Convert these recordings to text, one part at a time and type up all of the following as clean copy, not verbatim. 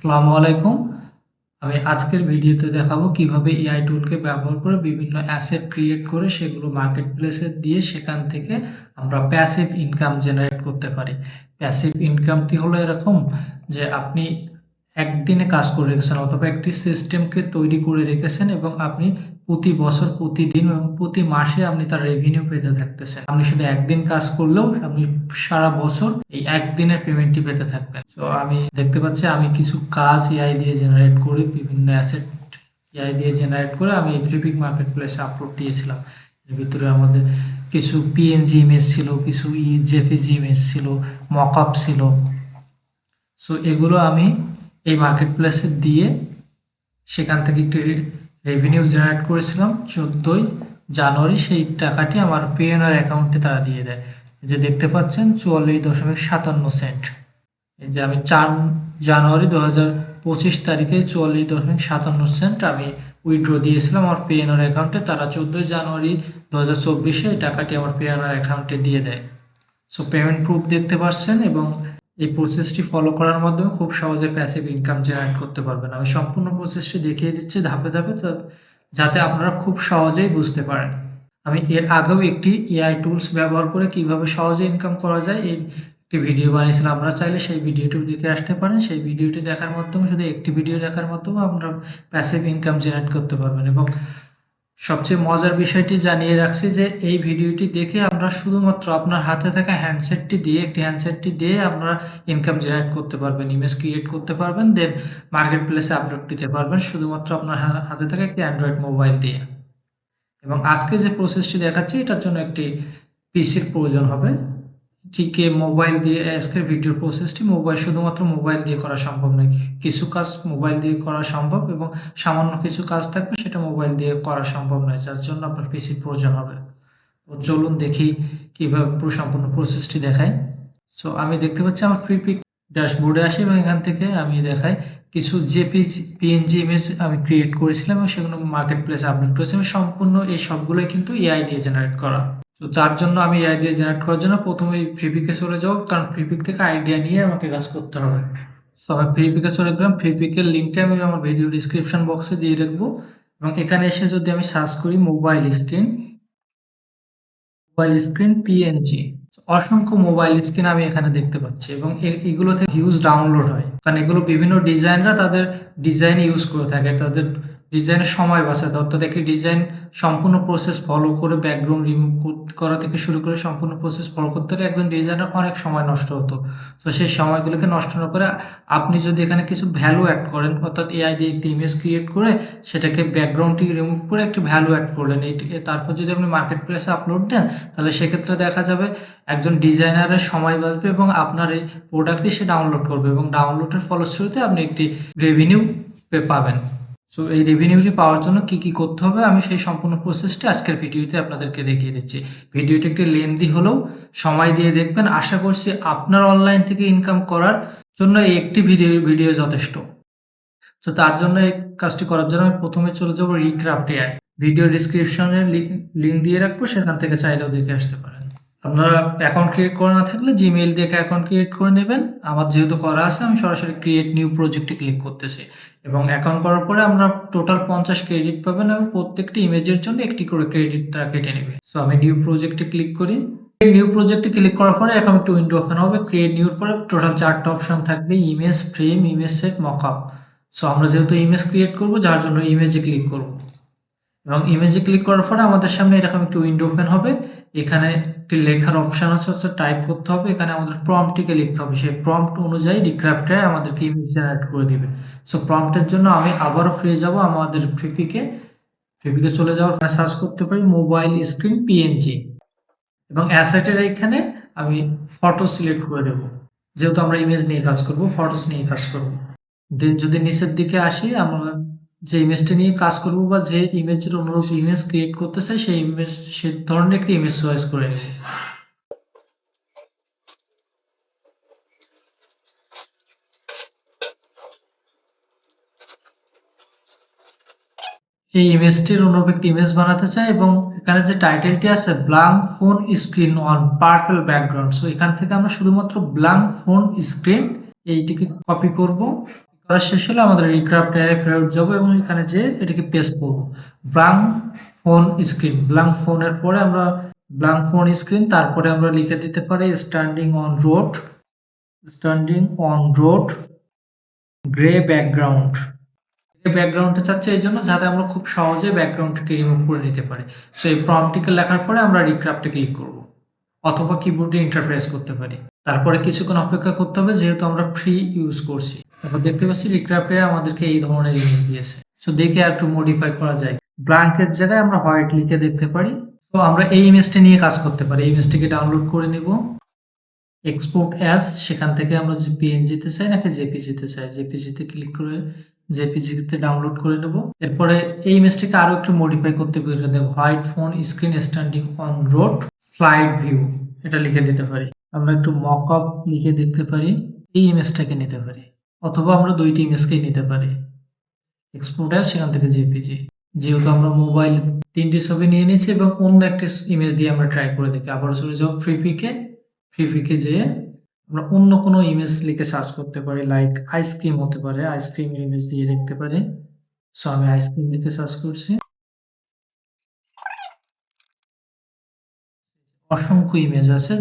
আসসালামু আলাইকুম। আমি আজকের ভিডিওতে দেখাবো কিভাবে এআই টুলকে ব্যবহার করে বিভিন্ন অ্যাসেট ক্রিয়েট করে সেগুলো মার্কেট প্লেসে দিয়ে সেখান থেকে আমরা প্যাসিভ ইনকাম জেনারেট করতে পারি। প্যাসিভ ইনকামটি হলো এরকম যে আপনি একদিনে কাজ করে রেখেছেন অথবা একটি সিস্টেমকে তৈরি করে রেখেছেন এবং আপনি প্রতি বছর, প্রতিদিন এবং প্রতি মাসে আপনি তার রেভিনিউ পেতে থাকতেছেন। আপনি শুধু একদিন কাজ করলেও আপনি সারা বছর এই একদিনের পেমেন্টটি পেতে থাকবেন। তো আমি দেখতে পাচ্ছি আমি কিছু কাজ এআই দিয়ে জেনারেট করি, বিভিন্ন অ্যাসেট এআই দিয়ে জেনারেট করে আমি ফ্লিপিং মার্কেট প্লেসে আপলোড দিয়েছিলাম। এর ভিতরে আমাদের কিছু পিএনজি ইমেজ ছিল, কিছু জেপিজি ইমেজ ছিল, মকআপ ছিল। সো এগুলো আমি এই মার্কেট প্লেসে দিয়ে সেখান থেকে একটি রেভিনিউ জেনারেট করেছিলাম 14ই জানুয়ারি। সেই টাকাটি আমার পিএনআর অ্যাকাউন্টে তারা দিয়ে দেয়। যে দেখতে পাচ্ছেন 44.57 সেন্ট। এই যে আমি 4 জানুয়ারি 2025 তারিখে 44.57 সেন্ট আমি উইথড্র দিয়েছিলাম আমার পিএনআর অ্যাকাউন্টে। তারা 14 জানুয়ারি 2024 এই টাকাটি আমার পিএনআর অ্যাকাউন্টে দিয়ে দেয়। সো পেমেন্ট প্রুফ দেখতে পাচ্ছেন এবং এই প্রসেসটি ফলো করার মাধ্যমে খুব সহজে প্যাসিভ ইনকাম জেনারেট করতে পারবেন। আমি সম্পূর্ণ প্রসেসটি দেখিয়ে দিচ্ছি ধাপে ধাপে, যাতে আপনারা খুব সহজেই বুঝতে পারেন। আমি এর আগেও একটি এআই টুলস ব্যবহার করে কিভাবে সহজে ইনকাম করা যায় এই একটি ভিডিও বানিয়েছিলাম। আপনারা চাইলে সেই ভিডিওটি দেখে আসতে পারেন। সেই ভিডিওটি দেখার মাধ্যমে, শুধু একটি ভিডিও দেখার মাধ্যমে আপনারা প্যাসিভ ইনকাম জেনারেট করতে পারবেন। এবং সবচেয়ে মজার বিষয়টি জানিয়ে রাখছি যে এই ভিডিওটি দেখে আমরা শুধুমাত্র আপনার হাতে থাকা হ্যান্ডসেটটি দিয়ে আমরা ইনকাম জেনারেট করতে পারবেন, ইমেজ ক্রিয়েট করতে পারবেন, দেন মার্কেট প্লেসে আপলোড দিতে পারবেন শুধুমাত্র আপনার হাতে থাকা একটি অ্যান্ড্রয়েড মোবাইল দিয়ে। এবং আজকে যে প্রসেসটি দেখাচ্ছি এটার জন্য একটি পিসির প্রয়োজন হবে। ঠিকই মোবাইল দিয়ে আজকের ভিডিওর প্রসেসটি শুধুমাত্র মোবাইল দিয়ে করা সম্ভব নয়। কিছু কাজ মোবাইল দিয়ে করা সম্ভব এবং সামান্য কিছু কাজ থাকবে সেটা মোবাইল দিয়ে করা সম্ভব নয়, যার জন্য আপনার পিসির প্রয়োজন হবে। তো চলুন দেখি কিভাবে পুরো সম্পূর্ণ প্রসেসটি দেখাই। সো আমি দেখতে পাচ্ছি আমার ফ্লিপিক ড্যাশবোর্ডে আসি এবং এখান থেকে আমি দেখাই কিছু পিএনজি ইমেজ আমি ক্রিয়েট করেছিলাম এবং সেগুলো মার্কেট প্লেসে আপলোড করেছিলাম। সম্পূর্ণ এই সবগুলোই কিন্তু এআই দিয়ে জেনারেট করা। তো তার জন্য আমি এআই দিয়ে জেনারেট করার জন্য প্রথমে ফ্লিপিকে চলে যাব, কারণ ফ্লিপিক থেকে আইডিয়া নিয়ে আমাকে কাজ করতে হবে। সো আমি ফ্লিপিকে চলে গেলাম। ফ্লিপিকের লিঙ্কটা আমি আমার ভিডিও ডিসক্রিপশন বক্সে দিয়ে রাখবো এবং এখানে এসে যদি আমি সার্চ করি মোবাইল স্ক্রিন পিএনজি, অসংখ্য মোবাইল স্ক্রিন আমি এখানে দেখতে পাচ্ছি এবং এগুলো থেকে হিউজ ডাউনলোড হয়, কারণ এগুলো বিভিন্ন ডিজাইনরা তাদের ডিজাইন ইউজ করে থাকে, তাদের ডিজাইনের সময় বাঁচাতে, অর্থাৎ একটি ডিজাইন সম্পূর্ণ প্রসেস ফলো করে ব্যাকগ্রাউন্ড রিমুভ করা থেকে শুরু করে সম্পূর্ণ প্রসেস ফলো করতে হলে একজন ডিজাইনার অনেক সময় নষ্ট হতো। তো সেই সময়গুলোকে নষ্ট না করে আপনি যদি এখানে কিছু ভ্যালু অ্যাড করেন, অর্থাৎ এআই দিয়ে একটি ইমেজ ক্রিয়েট করে সেটাকে ব্যাকগ্রাউন্ডটি রিমুভ করে একটি ভ্যালু অ্যাড করলেন, তারপর যদি আপনি মার্কেট প্লেসে আপলোড দেন তাহলে সেক্ষেত্রে দেখা যাবে একজন ডিজাইনারের সময় বাঁচবে এবং আপনার এই প্রোডাক্টটি সে ডাউনলোড করবে এবং ডাউনলোডের ফলশ্রুতিতে আপনি একটি রেভিনিউ পাবেন। সো এই রেভিনিউটি পাওয়ার জন্য কি কি করতে হবে আমি সেই সম্পূর্ণ প্রসেসটি আজকের ভিডিওতে আপনাদেরকে দেখিয়ে দিচ্ছি। ভিডিওটি একটি লেন্দি হলেও সময় দিয়ে দেখবেন। আশা করছি আপনার অনলাইন থেকে ইনকাম করার জন্য এই একটি ভিডিও যথেষ্ট। তো তার জন্য এই কাজটি করার জন্য আমি প্রথমে চলে যাবো রিক্রাফট এআই। ভিডিও ডিসক্রিপশনে লিঙ্ক দিয়ে রাখবো, সেখান থেকে চাইলেও দেখে আসতে পারেন। আপনারা অ্যাকাউন্ট ক্রিয়েট করা না থাকলে জিমেইল দিয়ে অ্যাকাউন্ট ক্রিয়েট করে নেবেন। আমার যেহেতু করা আছে আমি সরাসরি ক্রিয়েট নিউ প্রজেক্টে ক্লিক করতেছি এবং অ্যাকাউন্ট করার পরে আমরা টোটাল 50 ক্রেডিট পাবেন এবং প্রত্যেকটি ইমেজের জন্য একটি করে ক্রেডিট তারা কেটে নেবে। সো আমি নিউ প্রজেক্টে ক্লিক করি। নিউ প্রজেক্টে ক্লিক করার পরে এখন একটু উইন্ডো ওপেন হবে। ক্রিয়েট নিউর পরে টোটাল 4টা অপশন থাকবে, image, frame, image set, mockup. So আমরা যেহেতু ইমেজ ক্রিয়েট করব যার জন্য ইমেজে ক্লিক করব এবং ইমেজে ক্লিক করার পরে আমাদের সামনে এরকম একটি উইন্ডো ওপেন হবে। এখানে একটি লেখার অপশন আছে, টাইপ করতে হবে। এখানে আমাদের প্রম্পটটিকে লিখতে হবে, সেই প্রম্পট অনুযায়ী রিক্রাফটে আমাদেরকে ইমেজ জেনারেট করে দিবে। সো প্রম্পটের জন্য আমি আবারও ফিরে যাব আমাদের ফ্লিপিকে চলে যাওয়ার সার্চ করতে পারি মোবাইল স্ক্রিন পিএনজি এবং অ্যাসেটের এইখানে আমি ফটো সিলেক্ট করে দেবো, যেহেতু আমরা ইমেজ নিয়ে কাজ করব, ফটোস নিয়ে কাজ করব। দেন যদি নিচের দিকে আসি, আমরা যে ইমেজটা নিয়ে কাজ করব বা যে ইমেজের অনুরূপ ইমেজ ক্রিয়েট করতে চাই সে ধরনের একটি ইমেজ চয়েস করে নেব। এই ইমেজটির অনুরূপ একটি ইমেজ বানাতে চাই এবং এখানে যে টাইটেলটি আছে blank phone screen on purple background, so এখান থেকে আমরা শুধুমাত্র ব্ল্যাঙ্ক ফোন স্ক্রিন এইটিকে কপি করব। করা শেষ হলে আমাদের রিক্রাফট এআই ফেরত যাবো এবং এখানে যে এটাকে পেস্ট করবো। ব্ল্যাঙ্ক ফোন স্ক্রিন, ব্ল্যাঙ্ক ফোনের পরে আমরা ব্ল্যাঙ্ক ফোন স্ক্রিন, তারপরে আমরা লিখে দিতে পারি standing on road, standing on road, grey background. ব্যাকগ্রাউন্ডটা চাচ্ছে এই জন্য যাতে আমরা খুব সহজে ব্যাকগ্রাউন্ডটাকে রিমুভ করে নিতে পারি। সো এই প্রম্পটটিকে লেখার পরে আমরা রিক্রাফটে ক্লিক করব, অথবা কিবোর্ডে ইন্টারফেস করতে পারি। তারপরে কিছুক্ষণ অপেক্ষা করতে হবে যেহেতু আমরা ফ্রি ইউজ করছি। তারপর দেখতে পাচ্ছি রিক্রাফটে আমাদেরকে এই ধরনের ইমেজ দিয়েছে। সো দেখে আর একটু মডিফাই করা যায়। ব্ল্যাঙ্কের জায়গায় আমরা হোয়াইট লিখে দেখতে পারি। তো আমরা এই ইমেজটা নিয়ে কাজ করতে পারি। এই ইমেজটিকে ডাউনলোড করে নেব, এক্সপোর্ট অ্যাজ, সেখান থেকে আমরা যে পিএনজিতে চাই নাকি জেপিজিতে চাই, জেপিজিতে ক্লিক করে জেপিজিতে ডাউনলোড করে নেব। এরপরে এই ইমেজটাকে আরো একটু মডিফাই করতে পারি। দেখো white phone screen standing on road slide view, এটা লিখে দিতে পারি। আমরা একটু মক আপ লিখে দেখতে পারি, এই ইমেজটাকে নিতে পারি, অথবা আমরা দুইটি ইমেজকেই নিতে পারি। এক্সপোর্ট অ্যাজ, সেখান থেকে জেপিজি। যেহেতু আমরা মোবাইল 3টি ছবি নিয়ে নিয়েছি এবং অন্য একটা ইমেজ দিয়ে আমরা ট্রাই করে দেখি। আবার চলে যাও ফ্রিপিকে যেয়ে আমরা অন্য কোনো ইমেজ লিখে সার্চ করতে পারি, লাইক আইসক্রিম হতে পারে, আইসক্রিম ইমেজ দিয়ে দেখতে পারি। সো আমি আইসক্রিম লিখে সার্চ করছি, অসংখ্য ইমেজ আছে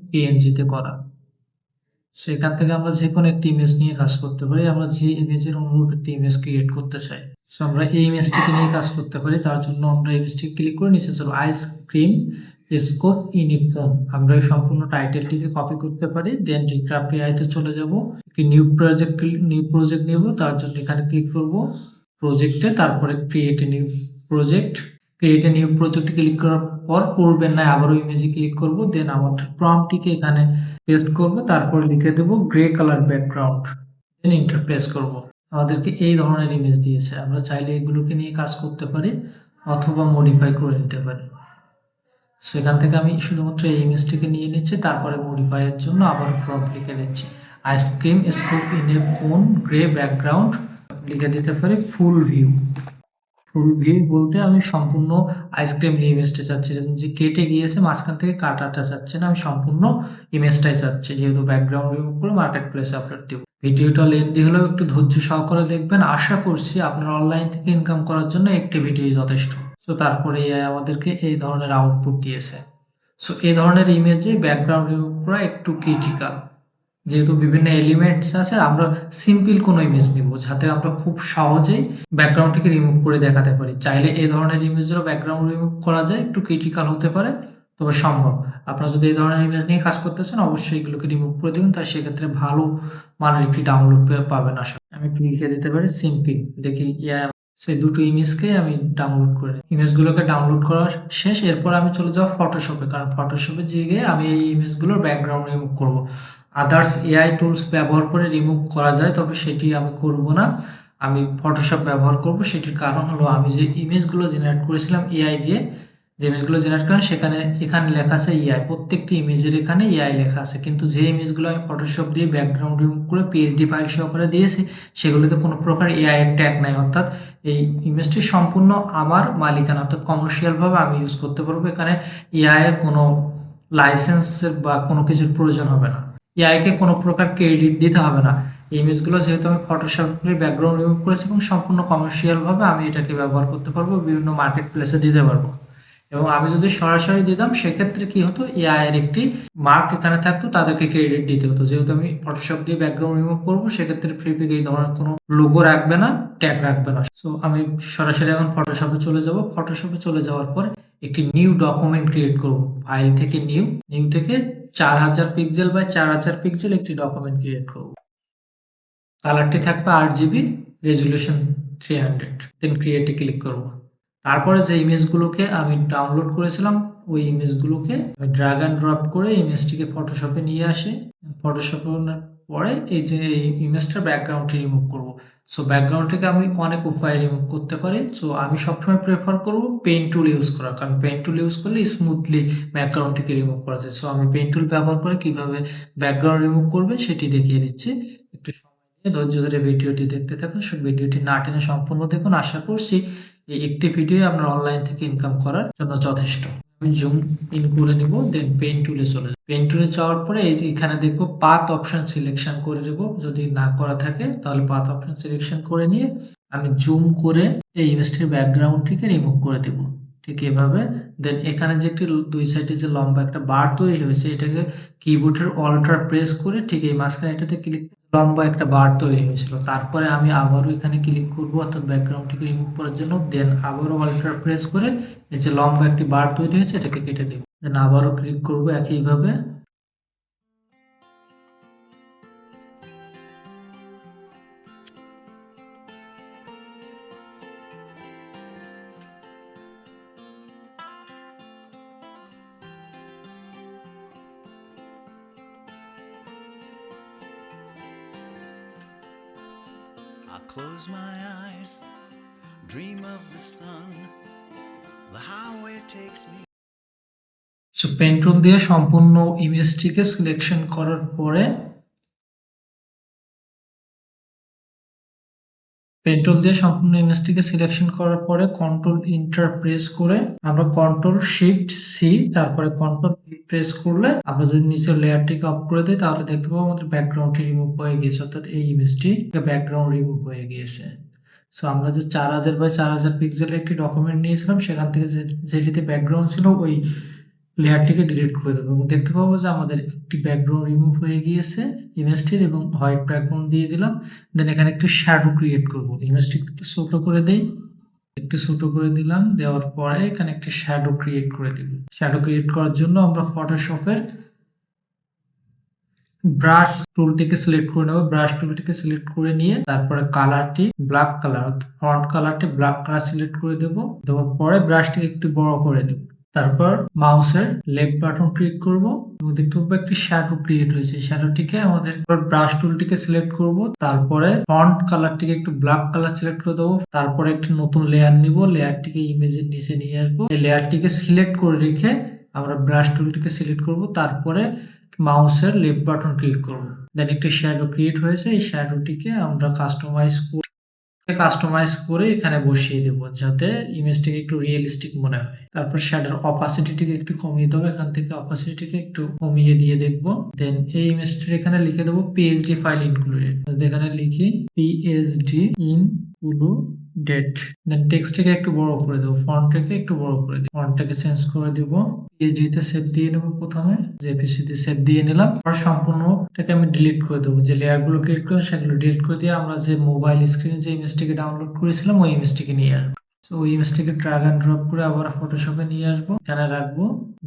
পিএনজিতে করা। সেখান থেকে আমরা যে কোনো একটি ইমেজ নিয়ে কাজ করতে পারি। আমরা যে ইমেজের অনুরূপ একটি ইমেজ ক্রিয়েট করতে চাই, সো আমরা এই ইমেজটিকে নিয়ে কাজ করতে পারি। তার জন্য আমরা ইমেজটিকে ক্লিক করে নিচে চলো আইসক্রিম স্কোপ ইউনিফর্ম, আমরা এই সম্পূর্ণ টাইটেলটিকে কপি করতে পারি। দেন রিক্রাফট এআইতে চলে যাব, একটি নিউ প্রজেক্ট নেব। তার জন্য এখানে ক্লিক করব প্রজেক্টে, তারপরে create a new project. Create a new প্রজেক্টে ক্লিক করার পর পূর্বের নাই আবারও ইমেজে ক্লিক করব। দেন আমাদের প্রম্পটটিকে এখানে পেস্ট করব, তারপর লিখে দেব grey colour background, then enter press করব। আমাদেরকে এই ধরনের ইমেজ দিয়েছে। আমরা চাইলে এগুলোকে নিয়ে কাজ করতে পারি অথবা মডিফাই করে নিতে পারি। সেখান থেকে আমি শুধুমাত্র এই ইমেজটিকে নিয়ে নিচ্ছি, তারপরে মডিফাইয়ের জন্য আবার প্রম্পট লিখে দিচ্ছি ice cream scoop in a phone grey background, লিখে দিতে পারি ফুল ভিউ। ফুল ভিউ বলতে আমি সম্পূর্ণ আইসক্রিম ইমেজটা চাচ্ছি, যে কেটে গিয়েছে মাঝখান থেকে কাটাটা চাচ্ছি না, আমি সম্পূর্ণ ইমেজটাই চাচ্ছি। যেহেতু ব্যাকগ্রাউন্ড রিমুভ করে মার্কেট প্লেসে আপলোড দিব। ভিডিওটা লেন্দি হলেও একটু ধৈর্য সহকারে দেখবেন। আশা করছি আপনার অনলাইন থেকে ইনকাম করার জন্য একটি ভিডিও যথেষ্ট। সো তারপরে এআই আমাদেরকে এই ধরনের আউটপুট দিয়েছে। সো এই ধরনের ইমেজে ব্যাকগ্রাউন্ড রিমুভ করা একটু ক্রিটিক্যাল, যেহেতু বিভিন্ন এলিমেন্টস আছে। আমরা সিম্পল কোনো ইমেজ নিব যাতে আমরা খুব সহজেই ব্যাকগ্রাউন্ডটিকে রিমুভ করে দেখাতে পারি। চাইলে এই ধরনের ইমেজেরও ব্যাকগ্রাউন্ড রিমুভ করা যায়, একটু ক্রিটিক্যাল হতে পারে, তবে সম্ভব। আপনারা যদি এই ধরনের ইমেজ নিয়ে কাজ করতে চান অবশ্যই এগুলোকে রিমুভ করে দেবেন, তাই সেক্ষেত্রে ভালো মানের একটি ডাউনলোড পাবেন। আশা আমি লিখে দিতে পারি সিম্পল, দেখি সেই দুটো ইমেজকে আমি ডাউনলোড করে নিই। ইমেজগুলোকে ডাউনলোড করা শেষ। এরপর আমি চলে যাব ফটোশপে, কারণ ফটোশপে গিয়ে আমি এই ইমেজগুলোর ব্যাকগ্রাউন্ড রিমুভ করব। আদার্স এআই টুলস ব্যবহার করে রিমুভ করা যায়, তবে সেটি আমি করব না। আমি ফটোশপ ব্যবহার করব। সেটির কারণ হলো আমি যে ইমেজগুলো জেনারেট করেছিলাম এআই দিয়ে, যে ইমেজগুলো জেনারেট করেন সেখানে এখানে লেখা আছে এআই, প্রত্যেকটি ইমেজের এখানে এআই লেখা আছে। কিন্তু যে ইমেজগুলো আমি ফটোশপ দিয়ে ব্যাকগ্রাউন্ড রিমুভ করে পিএইচডি ফাইল সহকারে দিয়েছি সেগুলোতে কোনো প্রকার এআই এর ট্যাগ নাই, অর্থাৎ এই ইমেজটি সম্পূর্ণ আমার মালিকানা, অর্থাৎ কমার্শিয়ালভাবে আমি ইউজ করতে পারবো। এখানে এআই এর কোনো লাইসেন্সের বা কোনো কিছুর প্রয়োজন হবে না, এআইকে কোনো প্রকার ক্রেডিট দিতে হবে না। ইমেজগুলো যেহেতু আমি ফটোশপে ব্যাকগ্রাউন্ড রিমুভ করেছি এবং সম্পূর্ণ কমার্শিয়ালভাবে আমি এটাকে ব্যবহার করতে পারবো, বিভিন্ন মার্কেট প্লেসে দিতে পারবো। এবং আমি যদি সরাসরি দিতাম সেক্ষেত্রে কি হতো, এআই এর একটি মার্ক এখানে থাকতো, তাদেরকে ক্রেডিট দিতে হতো। যেহেতু আমি ফটোশপ দিয়ে ব্যাকগ্রাউন্ড রিমুভ করবো সেক্ষেত্রে ফ্রিপিক এই ধরনের কোনো লোগো রাখবে না, ট্যাগ রাখবে না। সো আমি সরাসরি এখন ফটোশপে চলে যাব। ফটোশপে চলে যাওয়ার পর একটি নিউ ডকুমেন্ট ক্রিয়েট করব। ফাইল থেকে নিউ থেকে 4000 পিক্সেল বাই 4000 পিক্সেল একটি ডকুমেন্ট ক্রিয়েট করব। কালারটি থাকবে 8GB, রেজুলেশন 300। দেন ক্রিয়েটে ক্লিক করব। তারপরে যে ইমেজগুলোকে আমি ডাউনলোড করেছিলাম ওই ইমেজগুলোকে আমি ড্র্যাগ অ্যান্ড ড্রপ করে ইমেজটিকে ফটোশপে নিয়ে আসি। ফটোশপে পরে এই যে ইমেজটার ব্যাকগ্রাউন্ডটি রিমুভ করব। সো ব্যাকগ্রাউন্ডটিকে আমি অনেক উপায়ে রিমুভ করতে পারি। সো আমি সবসময় প্রেফার করব পেন টুল ইউজ করা, কারণ পেন টুল ইউজ করলে স্মুথলি ব্যাকগ্রাউন্ডটিকে রিমুভ করা যায়। সো আমি পেন টুল ব্যবহার করে কিভাবে ব্যাকগ্রাউন্ড রিমুভ করবে সেটি দেখিয়ে দিচ্ছি। একটু ধৈর্য ধরে ভিডিওটি দেখতে থাকুন। ভিডিওটি না টেনে সম্পূর্ণ দেখুন। আশা করছি এই একটি ভিডিও আপনার অনলাইন থেকে ইনকাম করার জন্য যথেষ্ট। আমি জুম ইন করে নিব, দেন পেন টুলে চলে যাব। পেন টুলে যাওয়ার পরে এই যে এখানে দেখবো পাথ অপশন সিলেকশন করে দেব, যদি না করা থাকে তাহলে পাথ অপশন সিলেকশন করে নিয়ে আমি জুম করে এই ইমেজটির ব্যাকগ্রাউন্ডটিকে রিমুভ করে দেব, ঠিক এভাবে। দেন এখানে যে একটি দুই সাইডে যে লম্বা একটা বার তৈরি হয়েছে, এটাকে কিবোর্ডের অল্টার প্রেস করে ঠিক এই মাঝখানে এটাতে ক্লিক, লম্বা একটা বার তৈরি হয়েছিল। তারপরে আমি আবারও এখানে ক্লিক করব অর্থাৎ ব্যাকগ্রাউন্ডটিকে রিমুভ করার জন্য, দেন আবারও অল্টার প্রেস করে এই যে লম্বা একটি বার তৈরি হয়েছে এটাকে কেটে দেব, দেন আবারও ক্লিক করব একইভাবে। I close my eyes, dream of the sun, the highway takes me. So pen tool দিয়ে সম্পূর্ণ ইমেজটিকে সিলেকশন করার পরে পেন টুল দিয়ে সম্পূর্ণ ইমেজটিকে সিলেকশন করার পরে কন্ট্রোল ইন্টার প্রেস করে আমরা কন্ট্রোল শিফট সি তারপরে কন্ট্রোল প্রেস করলে আমরা যদি নিচের লেয়ারটিকে অফ করে দিই তাহলে দেখতে পাবো আমাদের ব্যাকগ্রাউন্ডটি রিমুভ হয়ে গিয়েছে, অর্থাৎ এই ইমেজটি ব্যাকগ্রাউন্ড রিমুভ হয়ে গিয়েছে। সো আমরা যে 4000 বাই 4000 পিক্সেলের একটি ডকুমেন্ট নিয়েছিলাম সেখান থেকে যেটিতে ব্যাকগ্রাউন্ড ছিল ওই লেয়ারটিকে ডিলিট করে দেবো এবং দেখতে পাবো যে আমাদের একটি ব্যাকগ্রাউন্ড রিমুভ হয়ে গিয়েছে ইমেজটির, এবং হোয়াইট ব্যাকগ্রাউন্ড দিয়ে দিলাম। দেন এখানে একটু শ্যাডো ক্রিয়েট করবো, ইমেজটি একটু ছোট করে দেই, একটু ছোট করে দিলাম, দেওয়ার পরে এখানে একটি শ্যাডো ক্রিয়েট করে দিব। শ্যাডো ক্রিয়েট করার জন্য আমরা ফটোশপের ব্রাশ টুলটিকে সিলেক্ট করে নেব, ব্রাশ টুলটিকে সিলেক্ট করে নিয়ে তারপরে কালারটি ব্ল্যাক কালার, ফন্ট কালারটি ব্ল্যাক কালার সিলেক্ট করে দেব, দেওয়ার পরে ব্রাশটিকে একটু বড় করে নেব। তারপর মাউসের লেফট বাটন ক্লিক করব এবং দেখতে পাবো একটি শ্যাডো ক্রিয়েট হয়েছে। শ্যাডোটিকে আমাদের ব্রাশ টুলটিকে সিলেক্ট করব, তারপরে ফন্ট কালারটিকে একটু ব্ল্যাক কালার সিলেক্ট করে দেবো, তারপরে একটি নতুন লেয়ার নিব, লেয়ারটিকে ইমেজের নিচে নিয়ে আসবো, এই লেয়ারটিকে সিলেক্ট করে রেখে আমরা ব্রাশ টুলটিকে সিলেক্ট করব, তারপরে মাউসের লেফট বাটন ক্লিক করব। দেন একটি শ্যাডো ক্রিয়েট হয়েছে, এই শ্যাডোটিকে আমরা কাস্টমাইজ করে এখানে বসিয়ে দেবো যাতে ইমেজটিকে একটু রিয়েলিস্টিক মনে হয়। তারপর শ্যাডোর অপাসিটিটিকে একটু কমিয়ে দেবো, এখান থেকে অপাসিটিকে একটু কমিয়ে দিয়ে দেখবো। দেন এই ইমেজটির এখানে লিখে দেবো পিএইচডি ফাইল ইনক্লুডেড, এখানে লিখি পিএইচডি ইনক্লুডেড। দেন টেক্সটটাকে একটু বড় করে দেবো, ফন্টটাকে একটু বড় করে দেবো, ফন্টটাকে চেঞ্জ করে দিব, পিএইচডি তে সেভ দিয়ে নেবো, প্রথমে জেপিসি তে সেভ দিয়ে নিলাম। আর সম্পূর্ণটাকে আমি ডিলিট করে দেবো, যে লেয়ার গুলো ক্রিয়েট করে সেগুলো ডিলিট করে দিয়ে আমরা যে মোবাইল স্ক্রিনে যে ইমেজটিকে ডাউনলোড করেছিলাম ওই ইমেজটিকে নিয়ে আসবো। তো ওই ইমেজটিকে ড্র্যাগ এন্ড ড্রপ করে আবার ফটোশপে নিয়ে আসবো, এখানে রাখবো।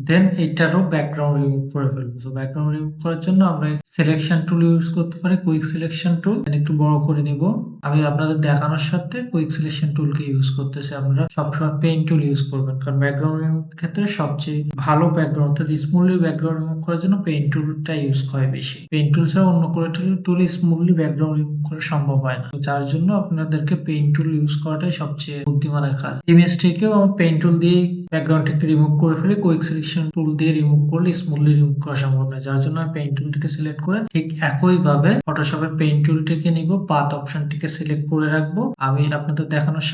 দেন এইটারও ব্যাকগ্রাউন্ড রিমুভ করে ফেলবো। তো ব্যাকগ্রাউন্ড রিমুভ করার জন্য আমরা সিলেকশন টুল ইউজ করতে পারি, কুইক সিলেকশন টুল, একটু বড় করে নিব। আমি আপনাদের দেখানোর সাথে কুইক সিলেকশন টুলকে ইউজ করতেছি, আপনারা সবসময় পেন টুল ইউজ করবেন, কারণ ব্যাকগ্রাউন্ড রিমুভ ক্ষেত্রে সবচেয়ে ভালো ব্যাকগ্রাউন্ড অর্থাৎ স্মুথলি ব্যাকগ্রাউন্ড রিমুভ করার জন্য পেন টুলটা ইউজ করে বেশি। পেন টুল ছাড়া অন্য কোনো টুল স্মুথলি ব্যাকগ্রাউন্ড রিমুভ করা সম্ভব হয় না, যার জন্য আপনাদেরকে পেন টুল ইউজ করাটাই সবচেয়ে বুদ্ধিমানের কাজ। ইমেজটিকেও আমি পেন টুল দিয়ে ব্যাকগ্রাউন্ডটাকে রিমুভ করে ফেলে, কুইক সিলেকশন টুল দিয়ে রিমুভ করলে স্মুথলি রিমুভ করা সম্ভব নয়, যার জন্য আমি পেন টুলটিকে সিলেক্ট করে ঠিক একইভাবে ফটোশপের পেন টুলটিকে নিব, পাথ অপশনটিকে সিলেক্ট করে রাখবো। আমি আপনাদের দেখানোর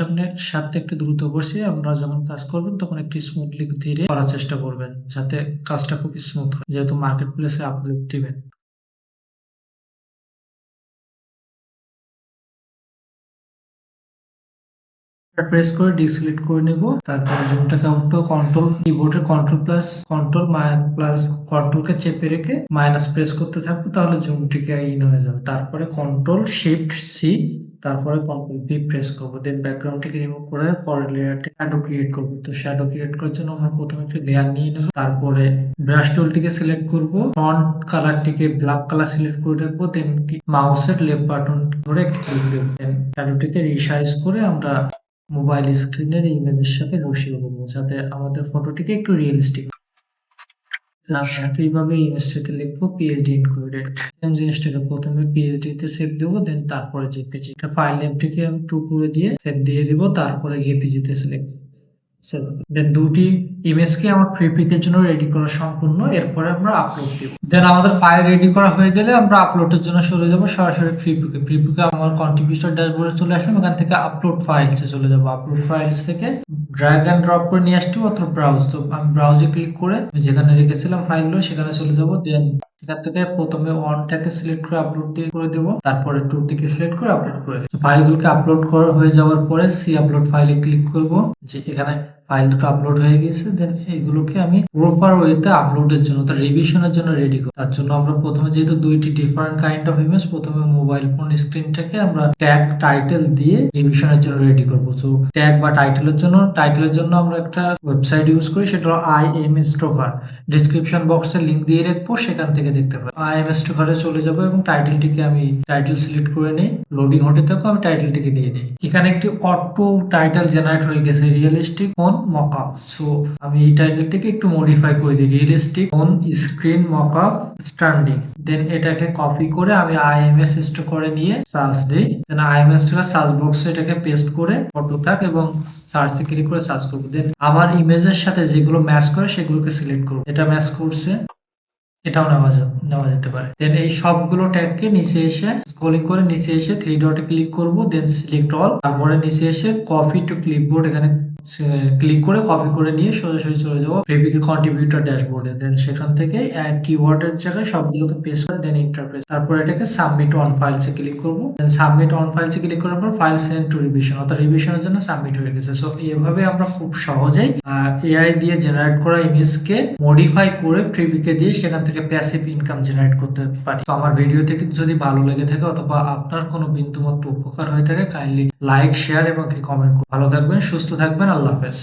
সাথে একটু দ্রুত করছি, আপনারা যখন কাজ করবেন তখন একটু স্মুথলি ধীরে করার চেষ্টা করবেন যাতে কাজটা খুব স্মুথ হয়, যেহেতু মার্কেট প্লেসে আপলোড দিবেন। প্রেস করে ডিসিলেক্ট করে নেব, তারপরে জুমটাকে আউটটো কন্ট্রোল কিবোর্ডের কন্ট্রোলকে চেপে রেখে মাইনাস প্রেস করতে থাকবো, তাহলে জুমটিকে ইন হয়ে যাবে। তারপরে কন্ট্রোল শিফট সি তারপরে কন্ট্রোল ভি প্রেস করবো, দেন ব্যাকগ্রাউন্ডটিকে রিমুভ করে পরের লেয়ারটি শ্যাডো ক্রিয়েট করবো। তো শ্যাডো ক্রিয়েট করার জন্য আমরা প্রথমে একটি লেয়ার নিয়ে নেব, তারপরে ব্রাশ টুলটিকে সিলেক্ট করব, ফন্ট কালারটিকে ব্ল্যাক কালার সিলেক্ট করে রাখবো, দেন মাউসের লেফট বাটন ধরে ক্লিক দেবো, দেন শ্যাডোটিকে রিসাইজ করে আমরা মোবাইল স্ক্রিনের ইমেজের সাথে বসিয়ে দেবো যাতে আমাদের ফটোটিকে একটু রিয়েলিস্টিক। এইভাবে ইমেজটাতে লিখবো পিএইচডি ইনক্লুডেড, সেম জিনিসটাকে প্রথমে পিএইচডি তে সেভ দেবো, দেন তারপরে জেপিজি, ফাইল নেমটিকে আমি 2 করে দিয়ে সেভ দিয়ে দিব, তারপরে জেপিজি তে সিলেক্ট। দেন দুটি ইমেজকে আমার প্রিপিকের জন্য রেডি করা সম্পূর্ণ, এরপরে আমরা আপলোড দিব। দেন আমাদের ফাইল রেডি করা হয়ে গেলে আমরা আপলোডের জন্য চলে যাব সরাসরি প্রিপিকে আমার কন্ট্রিবিউটর ড্যাশবোর্ডে চলে আসলাম, এখান থেকে আপলোড ফাইলসে চলে যাব, আপলোড ফাইলস থেকে ড্র্যাগ অ্যান্ড ড্রপ করে নিয়ে আসতে হবে অথবা ব্রাউজ। তো আমি ব্রাউজে ক্লিক করে আমি যেখানে রেখেছিলাম ফাইলগুলো সেখানে চলে যাব। দেন সেখান থেকে প্রথমে ওয়ানটাকে সিলেক্ট করে আপলোড দিয়ে করে দেবো, তারপরে টু থেকে সিলেক্ট করে আপলোড করে দেবো। ফাইলগুলোকে আপলোড করা হয়ে যাওয়ার পরে সি আপলোড ফাইলে ক্লিক করব, যে এখানে ফাইল দুটো আপলোড হয়ে গেছে। দেন এগুলোকে আমি প্রপার ওয়েতে আপলোডের জন্য তার রিভিশনের জন্য রেডি করি। তার জন্য আমরা প্রথমে যেহেতু দুইটি ডিফারেন্ট কাইন্ড অফ ইমেজ, প্রথমে মোবাইল ফোন স্ক্রিনটাকে আমরা ট্যাগ টাইটেল দিয়ে রিভিশনের জন্য রেডি করবো। সো ট্যাগ বা টাইটেলের জন্য আমরা একটা ওয়েবসাইট ইউজ করি, সেটা হলো IM স্টোকার। ডিসক্রিপশন বক্সে লিংক দিয়ে রাখবো, সেখান থেকে দেখতে পাবেন। IM স্টোকারে চলে যাবো এবং টাইটেলটিকে আমি টাইটেল সিলেক্ট করে নিই। লোডিং হতে থাকো, আমি টাইটেলটিকে দিয়ে দিই। এখানে একটি অটো টাইটেল জেনারেট হয়ে গেছে, রিয়েলিস্টিক ফোন মকআপ। সো আমি এই টাইটেলটিকে একটু মডিফাই করে দিই, realistic phone screen mockup standing. Then এটাকে কপি করে আমি IMS স্টোকারে নিয়ে সার্চ দিই। দেন IMS স্টোকার সার্চ বক্সে এটাকে পেস্ট করে ফটো থাক এবং সার্চে ক্লিক করে সার্চ করবো। দেন আমার ইমেজের সাথে যেগুলো ম্যাচ করে সেগুলোকে সিলেক্ট করবো। এটা ম্যাচ করছে, এটাও নেওয়া যেতে পারে। দেন এই সবগুলো ট্যাগকে নিচে এসে স্ক্রলিং করে নিচে এসে থ্রি ডটে ক্লিক করব, দেন সিলেক্ট অল। তারপরে নিচে এসে কপি টু ক্লিপবোর্ড এখানে ক্লিক করে কপি করে নিয়ে সোজাসুজি চলে যাবো ফেভিক্রিল কন্ট্রিবিউটর ড্যাশবোর্ডে। দেন সেখান থেকে কিওয়ার্ডের জায়গায় সবগুলোকে পেস্ট করে দেন ইন্টারফেস। তারপর এটাকে সাবমিট অন ফাইলসে ক্লিক করবো। দেন সাবমিট অন ফাইলসে ক্লিক করার পর ফাইল সেন্ড টু রিভিশন, অর্থাৎ রিভিশনের জন্য সাবমিট হয়ে গেছে। সো এইভাবে আমরা খুব সহজেই AI দিয়ে জেনারেট করা ইমেজকে মডিফাই করে ফ্রিবিকে দিয়ে সেখান থেকে প্যাসিভ ইনকাম জেনারেট করতে পারি। তো আমার ভিডিও থেকে যদি ভালো লেগে থাকে অথবা আপনার কোনো বিন্দুমাত্র উপকার হয়ে থাকে, কাইন্ডলি লাইক, শেয়ার এবং কমেন্ট করুন। ভালো থাকবেন, সুস্থ থাকবেন, আল্লাহ হাফেজ।